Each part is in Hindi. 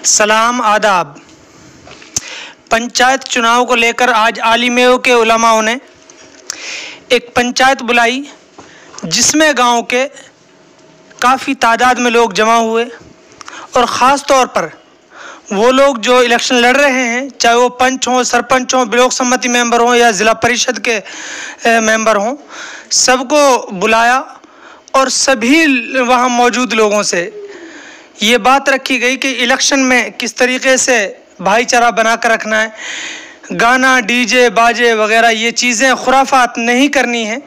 सलाम आदाब। पंचायत चुनाव को लेकर आज आलिमेओं के उलमाओं ने एक पंचायत बुलाई जिसमें गांव के काफ़ी तादाद में लोग जमा हुए और ख़ास तौर पर वो लोग जो इलेक्शन लड़ रहे हैं, चाहे वो पंच हों, सरपंच हों, ब्लॉक सम्मति मेंबर हों या ज़िला परिषद के मेंबर हों, सबको बुलाया और सभी वहाँ मौजूद लोगों से ये बात रखी गई कि इलेक्शन में किस तरीके से भाईचारा बना कर रखना है, गाना डीजे बाजे वगैरह ये चीज़ें खुराफात नहीं करनी है।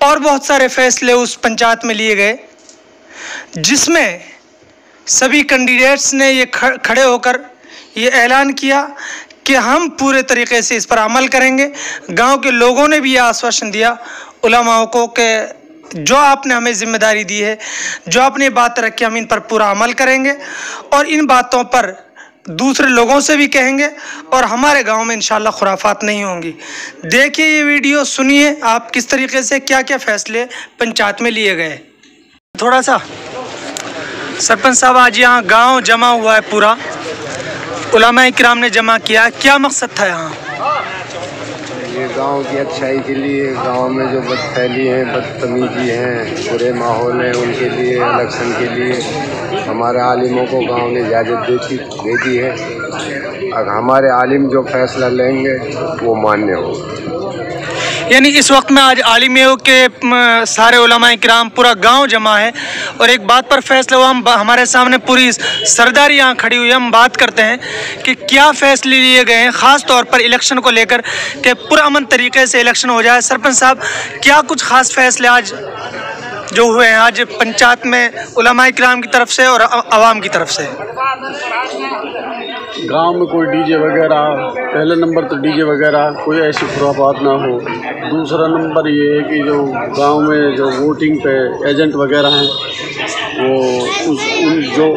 और बहुत सारे फैसले उस पंचायत में लिए गए जिसमें सभी कैंडिडेट्स ने ये खड़े होकर ये ऐलान किया कि हम पूरे तरीके से इस पर अमल करेंगे। गांव के लोगों ने भी ये आश्वासन दिया उलमाओं को कि जो आपने हमें जिम्मेदारी दी है, जो आपने बात रखी, हम इन पर पूरा अमल करेंगे और इन बातों पर दूसरे लोगों से भी कहेंगे और हमारे गांव में इंशाल्लाह खुराफात नहीं होंगी। देखिए ये वीडियो, सुनिए आप किस तरीके से क्या क्या फैसले पंचायत में लिए गए। थोड़ा सा सरपंच साहब, आज यहाँ गांव जमा हुआ है, पूरा उलमा इकराम ने जमा किया, क्या मकसद था यहाँ? ये गांव की अच्छाई के लिए, गांव में जो बदफैली हैं, बदतमीजी हैं, बुरे माहौल हैं, उनके लिए, इलेक्शन के लिए हमारे आलिमों को गांव ने इजाज़त दे दी है। अगर हमारे आलिम जो फैसला लेंगे वो मान्य होगा। यानी इस वक्त में आज आलिमियों के सारे उलमा इकराम, पूरा गांव जमा है और एक बात पर फैसला हुआ। हम हमारे सामने पूरी सरदारी यहाँ खड़ी हुई है। हम बात करते हैं कि क्या फैसले लिए गए हैं ख़ास तौर पर इलेक्शन को लेकर कि पुरअमन तरीके से इलेक्शन हो जाए। सरपंच साहब, क्या कुछ ख़ास फैसले आज जो हुए हैं आज पंचायत में उलमा इकराम की तरफ से और आवाम की तरफ से? गांव में कोई डीजे वगैरह, पहले नंबर तो डीजे वगैरह कोई ऐसी खुराफात ना हो। दूसरा नंबर ये है कि जो गांव में जो वोटिंग पे एजेंट वगैरह हैं, वो उन जो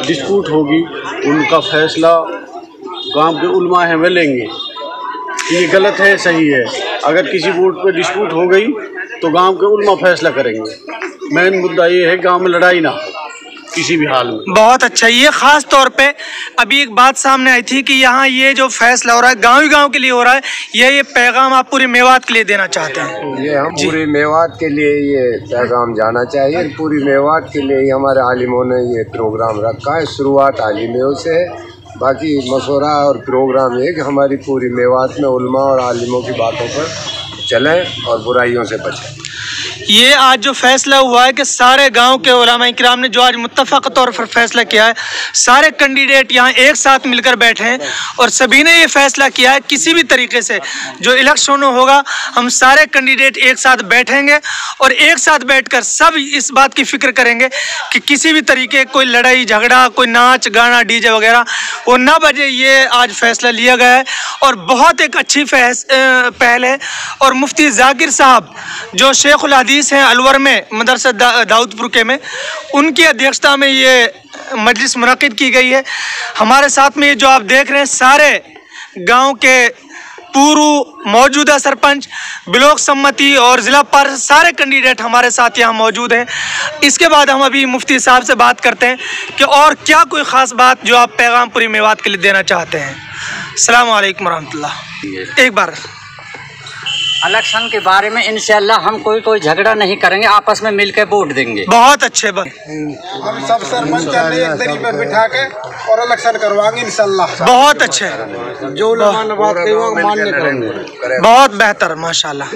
डिस्प्यूट होगी उनका फैसला गांव के उलमा हैं वे लेंगे कि ये गलत है सही है। अगर किसी वोट पे डिस्प्यूट हो गई तो गांव के उलमा फैसला करेंगे। मेन मुद्दा ये है गांव में लड़ाई ना किसी भी हाल में। बहुत अच्छा। ये खास तौर पे अभी एक बात सामने आई थी कि यहाँ ये जो फैसला हो रहा है गांव के लिए हो रहा है, ये पैगाम आप पूरी मेवात के लिए देना चाहते हैं? ये हम पूरी मेवात के लिए ये पैगाम जाना चाहिए। पूरी मेवात के लिए हमारे आलिमों ने ये प्रोग्राम रखा है। शुरुआत आलिमों से है, बाकी मशवरा और प्रोग्राम ये कि हमारी पूरी मेवात में उलमा और आलिमों की बातों पर चलें और बुराइयों से बचें। ये आज जो फैसला हुआ है कि सारे गांव के उलमा इकराम ने जो आज मुत्तफ़क़ तौर पर फैसला किया है, सारे कैंडिडेट यहाँ एक साथ मिलकर बैठे हैं और सभी ने ये फैसला किया है किसी भी तरीके से जो इलेक्शन होगा हम सारे कैंडिडेट एक साथ बैठेंगे और एक साथ बैठकर सब इस बात की फ़िक्र करेंगे कि किसी भी तरीके कोई लड़ाई झगड़ा, कोई नाच गाना डीजे वगैरह वो ना बजे। ये आज फैसला लिया गया है और बहुत एक अच्छी पहल है। और मुफ्ती जाकिर साहब जो शेखुल हदीस हैं अलवर में, मदरसा दाऊदपुर के में, उनकी अध्यक्षता में ये मजलिस मुनक़िद की गई है। हमारे साथ में ये जो आप देख रहे हैं सारे गांव के पूर्व मौजूदा सरपंच, ब्लॉक सम्मति और ज़िला पार्षद सारे कैंडिडेट हमारे साथ यहाँ मौजूद हैं। इसके बाद हम अभी मुफ्ती साहब से बात करते हैं कि और क्या कोई ख़ास बात जो आप पैगाम पूरी मेवात के लिए देना चाहते हैं। अस्सलाम वालेकुम रहमतुल्लाह। एक बार इलेक्शन के बारे में इंशाल्लाह हम कोई झगड़ा नहीं करेंगे, आपस में मिलकर वोट देंगे। बहुत अच्छे बात। हम सब सरपंच एक दरी पर बिठा के और इलेक्शन करवाएंगे इंशाल्लाह। बहुत अच्छे, जो बात मान्य करेंगे। बहुत बेहतर, माशाल्लाह।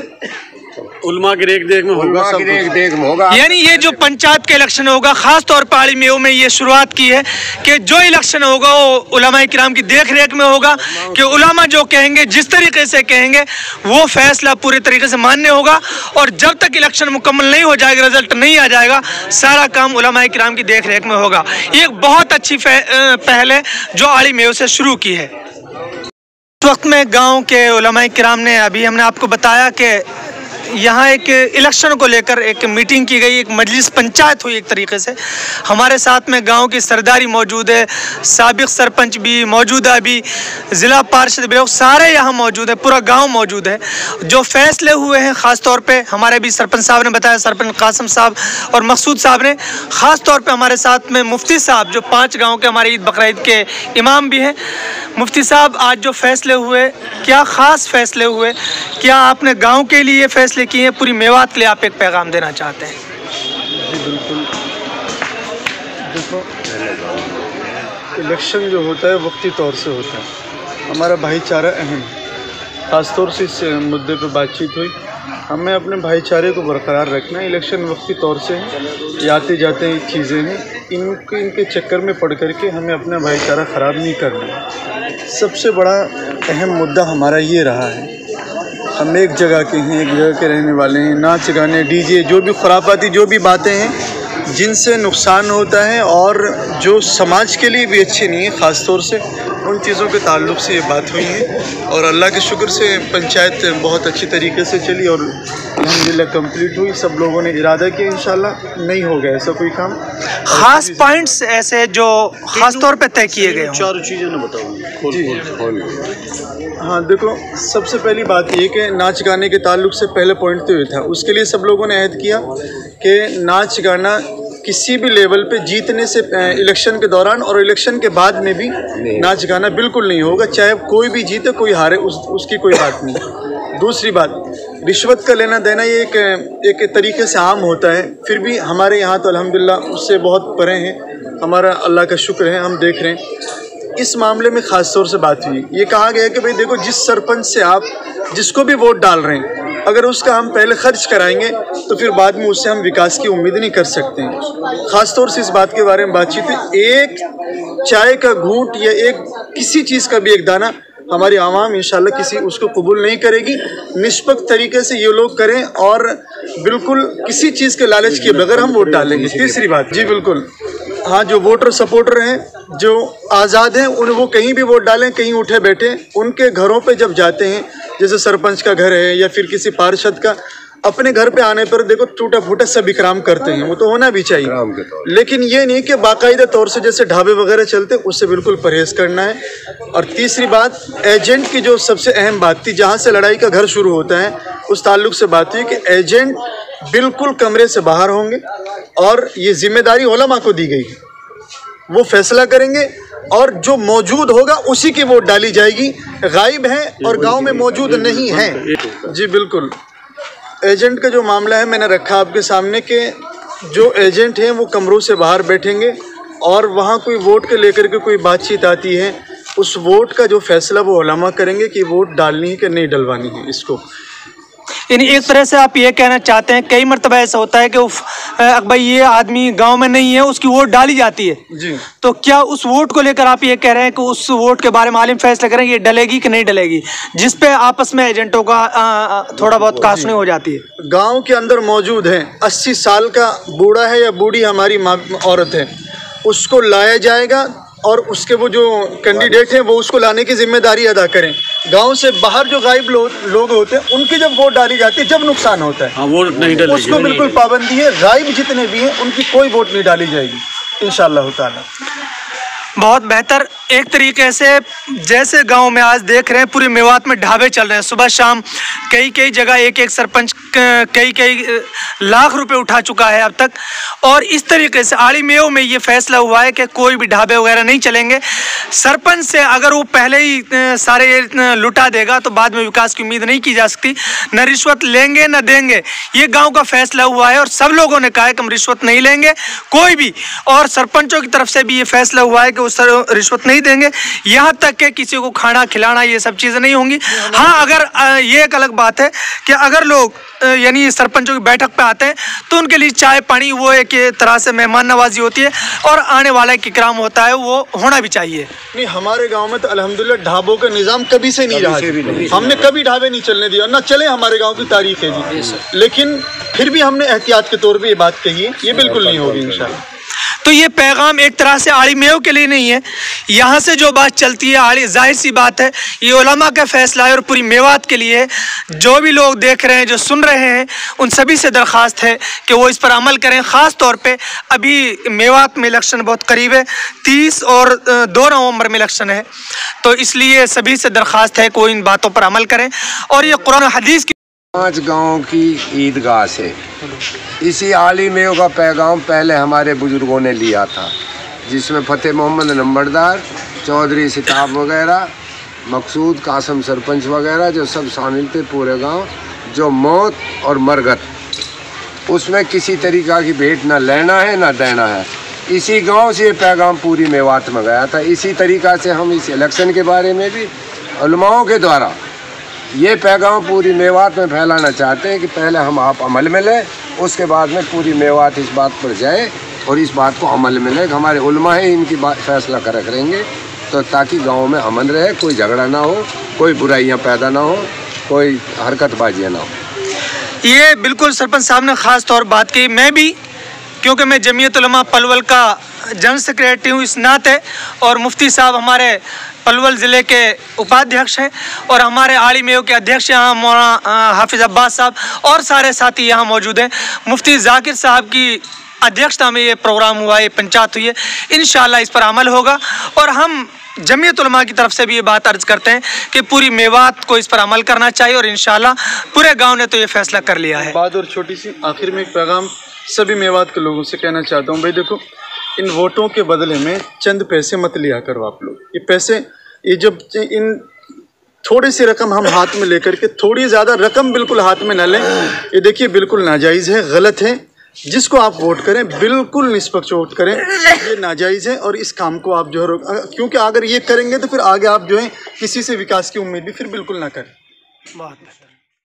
उलमा की रेख देख में होगा, सब देख में होगा। यानी ये जो पंचायत का इलेक्शन होगा खास तौर पर आलिमियों में ये शुरुआत की है कि जो इलेक्शन होगा वो उलमा इकराम की देख रेख में होगा कि उलमा जो कहेंगे, जिस तरीके से कहेंगे वो फैसला पूरे तरीके से मान्य होगा और जब तक इलेक्शन मुकम्मल नहीं हो जाएगा, रिजल्ट नहीं आ जाएगा, सारा काम उलमा इकराम की देख रेख में होगा। ये एक बहुत अच्छी पहल है जो आलिमियों से शुरू की है। इस वक्त में गाँव के उलमा इकराम ने, अभी हमने आपको बताया कि यहाँ एक इलेक्शन को लेकर एक मीटिंग की गई, एक मजलिस पंचायत हुई एक तरीके से। हमारे साथ में गांव की सरदारी मौजूद है, साबिक सरपंच भी, मौजूदा भी, ज़िला पार्षद भी, लोग सारे यहाँ मौजूद है, पूरा गांव मौजूद है। जो फैसले हुए हैं ख़ास तौर पे हमारे भी सरपंच साहब ने बताया, सरपंच कासिम साहब और मकसूद साहब ने, ख़ास तौर पे हमारे साथ में मुफ्ती साहब जो 5 गाँव के हमारे ईद बकरा ईद के इमाम भी हैं। मुफ्ती साहब, आज जो फैसले हुए, क्या ख़ास फैसले हुए, क्या आपने गांव के लिए फैसले किए हैं, पूरी मेवात के लिए आप एक पैगाम देना चाहते हैं? जी बिल्कुल। देखो, इलेक्शन जो होता है वक्ती तौर से होता है। हमारा भाईचारा अहम, ख़ास तौर से इस मुद्दे पर बातचीत हुई। हमें अपने भाईचारे को बरकरार रखना है। इलेक्शन वक्ती तौर से है, आते जाते चीज़ें हैं, इनके चक्कर में पड़ करके हमें अपना भाईचारा ख़राब नहीं करना। सबसे बड़ा अहम मुद्दा हमारा ये रहा है, हम एक जगह के हैं, एक जगह के रहने वाले हैं। नाच गाने, डीजे, जो भी खुराफाती जो भी बातें हैं जिनसे नुकसान होता है और जो समाज के लिए भी अच्छे नहीं है, ख़ास तौर से उन चीज़ों के ताल्लुक़ से ये बात हुई है। और अल्लाह के शुक्र से पंचायत बहुत अच्छी तरीके से चली और अल्हम्दुलिल्लाह कंप्लीट हुई। सब लोगों ने इरादा किया, इंशाल्लाह नहीं होगा ऐसा कोई काम। ख़ास पॉइंट्स ऐसे जो ख़ास तौर पे तय किए गए? 4 चीज़ें ना बताऊँ। हाँ देखो, सबसे पहली बात ये कि नाच गाने के ताल्लुक़ से पहले पॉइंट तो ये था, उसके लिए सब लोगों ने अहद किया कि नाच गाना किसी भी लेवल पे जीतने से इलेक्शन के दौरान और इलेक्शन के बाद में भी नाच गाना बिल्कुल नहीं होगा, चाहे कोई भी जीते कोई हारे, उसकी कोई बात नहीं। दूसरी बात, रिश्वत का लेना देना ये एक तरीके से आम होता है, फिर भी हमारे यहाँ तो अल्हम्दुलिल्लाह उससे बहुत परे हैं। हमारा अल्लाह का शुक्र है, हम देख रहे हैं। इस मामले में ख़ास तौर से बात हुई, ये कहा गया कि भाई देखो, जिस सरपंच से आप जिसको भी वोट डाल रहे हैं, अगर उसका हम पहले खर्च कराएंगे तो फिर बाद में उससे हम विकास की उम्मीद नहीं कर सकते हैं। ख़ास तौर से इस बात के बारे में बातचीत हुई। एक चाय का घूंट या एक किसी चीज़ का भी एक दाना हमारी आवाम इंशाल्लाह किसी उसको कबूल नहीं करेगी। निष्पक्ष तरीके से ये लोग करें और बिल्कुल किसी चीज़ के लालच के बगैर हम वोट डालेंगे। तीसरी बात, जी बिल्कुल, हाँ, जो वोटर सपोर्टर हैं, जो आज़ाद हैं, वो कहीं भी वोट डालें, कहीं उठे बैठे, उनके घरों पे जब जाते हैं, जैसे सरपंच का घर है या फिर किसी पार्षद का, अपने घर पे आने पर देखो टूटा फूटा सब इकराम करते हैं, वो तो होना भी चाहिए, लेकिन ये नहीं कि बाकायदा तौर से जैसे ढाबे वगैरह चलते, उससे बिल्कुल परहेज़ करना है। और तीसरी बात, एजेंट की जो सबसे अहम बात थी, जहाँ से लड़ाई का घर शुरू होता है, उस ताल्लुक से बात हुई कि एजेंट बिल्कुल कमरे से बाहर होंगे और ये जिम्मेदारी उलमा को दी गई है, वो फैसला करेंगे और जो मौजूद होगा उसी की वोट डाली जाएगी। गायब हैं और गांव में मौजूद नहीं हैं। जी बिल्कुल, एजेंट का जो मामला है मैंने रखा आपके सामने कि जो एजेंट हैं वो कमरों से बाहर बैठेंगे और वहाँ कोई वोट के लेकर के कोई बातचीत आती है, उस वोट का जो फैसला वो उलमा करेंगे कि वोट डालनी है कि नहीं डलवानी है इसको। यानी एक तरह से आप ये कहना चाहते हैं, कई मरतबा ऐसा होता है कि भाई ये आदमी गांव में नहीं है, उसकी वोट डाली जाती है जी, तो क्या उस वोट को लेकर आप ये कह रहे हैं कि उस वोट के बारे में आलिम फैसला करें ये डलेगी कि नहीं डलेगी, जिस पे आपस में एजेंटों का थोड़ा बहुत कासनी हो जाती है? गांव के अंदर मौजूद है 80 साल का बूढ़ा है या बूढ़ी हमारी औरत है, उसको लाया जाएगा और उसके वो जो कैंडिडेट हैं वो उसको लाने की जिम्मेदारी अदा करें। गांव से बाहर जो गायब लोग होते हैं उनकी जब वोट डाली जाती है, जब नुकसान होता है, वोट नहीं डाली, उसको बिल्कुल पाबंदी है। गायब जितने भी हैं उनकी कोई वोट नहीं डाली जाएगी इंशाअल्लाह ताला। बहुत बेहतर। एक तरीके से जैसे गांव में आज देख रहे हैं पूरी मेवात में ढाबे चल रहे हैं, सुबह शाम कई जगह एक सरपंच कई लाख रुपए उठा चुका है अब तक। और इस तरीके से आड़ी मेव में ये फैसला हुआ है कि कोई भी ढाबे वगैरह नहीं चलेंगे। सरपंच से अगर वो पहले ही सारे लुटा देगा तो बाद में विकास की उम्मीद नहीं की जा सकती। न रिश्वत लेंगे न देंगे, ये गाँव का फैसला हुआ है और सब लोगों ने कहा है कि हम रिश्वत नहीं लेंगे कोई भी, और सरपंचों की तरफ से भी ये फैसला हुआ है कि रिश्वत नहीं देंगे, यहाँ तक कि किसी को खाना खिलाना ये सब चीज़ें नहीं होंगी। हाँ, अगर ये एक अलग बात है कि अगर लोग यानी सरपंचों की बैठक पे आते हैं तो उनके लिए चाय पानी वो एक तरह से मेहमान नवाजी होती है और आने वाला एक इकराम होता है, वो होना भी चाहिए। नहीं, हमारे गांव में तो अल्हम्दुलिल्लाह ढाबों का निज़ाम कभी से नहीं रहा, हमने कभी ढाबे नहीं चलने दिया, ना चले, हमारे गाँव की तारीख है जी, लेकिन फिर भी हमने एहतियात के तौर पर ये बात कही है, ये बिल्कुल नहीं होगी इंशाल्लाह। तो ये पैगाम एक तरह से आली मेव के लिए नहीं है, यहाँ से जो बात चलती है आली, जाहिर सी बात है ये उलमा का फैसला है और पूरी मेवात के लिए है। जो भी लोग देख रहे हैं, जो सुन रहे हैं, उन सभी से दरख्वास्त है कि वो इस पर अमल करें। ख़ास तौर पे अभी मेवात में इलेक्शन बहुत करीब है, 30 और 2 नवंबर में इलेक्शन है, तो इसलिए सभी से दरख्वास्त है कि वो इन बातों पर अमल करें। और ये कुरान हदीस की 5 गाँव की ईदगाह से इसी आली मेव का पैगाम पहले हमारे बुजुर्गों ने लिया था, जिसमें फ़तेह मोहम्मद नंबरदार, चौधरी सिताब वगैरह, मकसूद कासम सरपंच वगैरह जो सब शामिल थे पूरे गांव। जो मौत और मरगत, उसमें किसी तरीक़ा की भेंट ना लेना है ना देना है। इसी गांव से ये पैगाम पूरी मेवात में गया था। इसी तरीक़ा से हम इस इलेक्शन के बारे में भी उलमाओं के द्वारा ये पैगाम पूरी मेवात में फैलाना चाहते हैं कि पहले हम आप अमल में लें, उसके बाद में पूरी मेवात इस बात पर जाए और इस बात को अमल में लें। हमारे उलमा है इनकी बात फैसला करेंगे, तो ताकि गांव में अमन रहे, कोई झगड़ा ना हो, कोई बुराइयां पैदा ना हो, कोई हरकतबाजियाँ ना हो। ये बिल्कुल सरपंच साहब ने ख़ास तौर बात की। मैं भी, क्योंकि मैं जमीयत उलमा पलवल का जनरल सेक्रेटरी हूँ इस नाते, और मुफ्ती साहब हमारे पलवल ज़िले के उपाध्यक्ष हैं और हमारे आली मेव के अध्यक्ष यहाँ मौलाना हाफिज़ अब्बास साहब और सारे साथी यहाँ मौजूद हैं। मुफ्ती ज़ाकिर साहब की अध्यक्षता में ये प्रोग्राम हुआ, ये पंचायत हुई है। इंशाअल्लाह इस पर अमल होगा और हम जमीयत उलमा की तरफ से भी ये बात अर्ज़ करते हैं कि पूरी मेवात को इस पर अमल करना चाहिए और इंशाअल्लाह पूरे गांव ने तो ये फैसला कर लिया है। बात और छोटी सी आखिर में एक पैगाम सभी मेवात के लोगों से कहना चाहता हूँ, भाई देखो, इन वोटों के बदले में चंद पैसे मत लिया करो आप लोग। ये पैसे, ये जब इन थोड़ी सी रकम हम हाथ में लेकर के, थोड़ी ज़्यादा रकम बिल्कुल हाथ में न लें, ये देखिए बिल्कुल नाजायज़ है, गलत है। जिसको आप वोट करें बिल्कुल निष्पक्ष वोट करें, ये नाजायज़ है। और इस काम को आप जो है, क्योंकि अगर ये करेंगे तो फिर आगे आप जो है किसी से विकास की उम्मीद भी फिर बिल्कुल ना करें। बहुत बेहतर।